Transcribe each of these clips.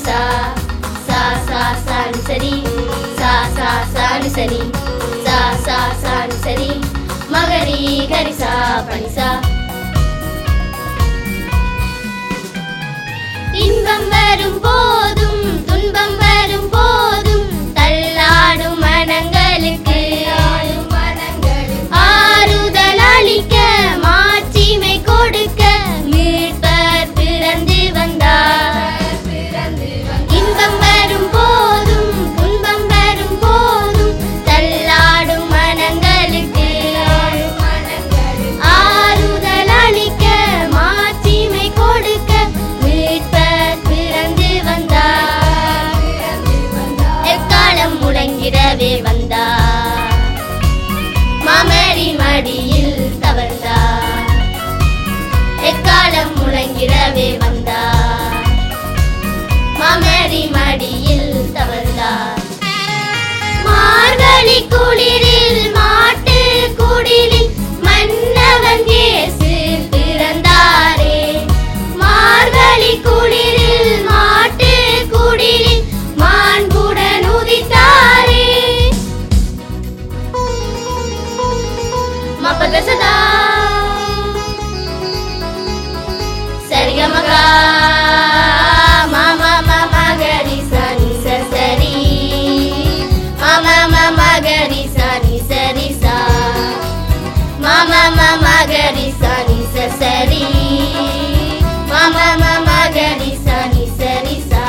sa sa sa sa ni sari sa sa sa ni sari sa sa sa ni sari magari gari sa pani sa. இன்பம் வரும் போதும் துன்பம் வரும் போதும் தள்ளாடும் மனங்களுக்கு ஆறுதல் அளிக்க மாட்சிமை கொடுக்க மீட்பர் பிறந்து வந்தார். இன்பம் வரும் போதும் துன்பம் வரும் போதும் தள்ளாடும் மனங்களுக்கு ஆறுதல் அளிக்க மாட்சிமை கொடுக்க மீட்பர் பிறந்து வந்தார். எக்காலம் முழங்கிடவே வந்தார். மாமரி மடியில் தவழ்ந்தார். எக்காலம் முழங்கிடவே வந்தார். மாமரி மடியில் தவழ்ந்தார். மார்கழி குளிரில் மாட்டு குடிலில் மன்னவன் இயேசு பிறந்தாரே. மார்கழி குளிரில் மாட்டு குடிலில் மாண்புடன் உதித்தாரே. மபதசதா சரிகமகா மாமா மாமா கரி சனி சரி மாமா மாமா கரி சனி சரி சா மாமா மாமா கரி சனி சரி மாமா மாமா கரி சனி சரி சா.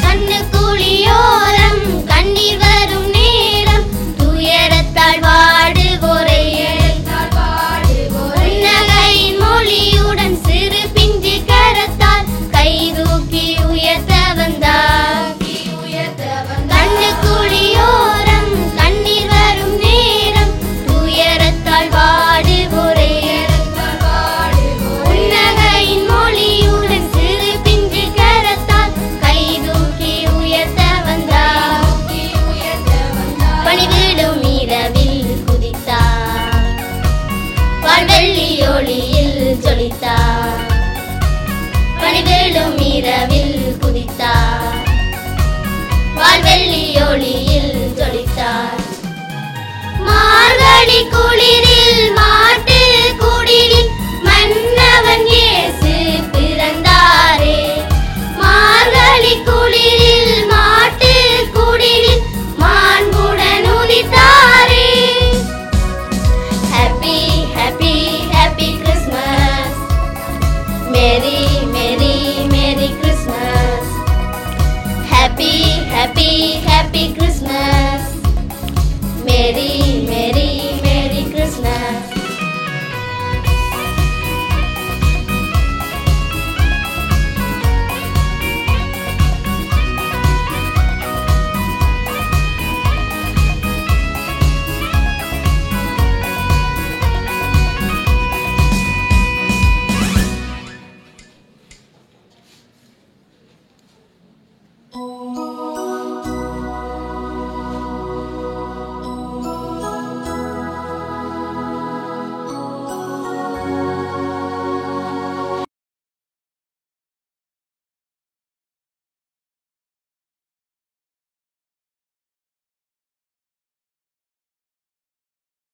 கண்ணு குழியோரம் கண்ணீர் வரும் நேரம் துயரத்தால் வாடுவோரை புன்னகையின் மொழியுடன் சிறு பிஞ்சு கரத்தால் கை தூக்கி உயர்த்த வந்தார். கண்ணு குழியோரம் கண்ணீர் வரும் நேரம் துயரத்தால் வாடுவோரை புன்னகையின் மொழியுடன் சிறு பிஞ்சு கரத்தால் கை தூக்கி உயர்த்த வந்தார். பணிவிடும் இரவில் குதித்தார். வாழ்வெள்ளி ஒளியில் ஜொலித்தார். பணிவிடும் இரவில் குதித்தார். வாழ்வெள்ளி ஒளியில் ஜொலித்தார். மார்கழி குளிரில் மாட்டு குடிலில் மன்னவன் இயேசு பிறந்தாரே. மார்கழி குளிரில் மாட்டு குடிலில் மாண்புடன் உதித்தாரே. Happy happy happy Christmas. Merry merry merry Christmas. Happy happy happy Christmas. மேரி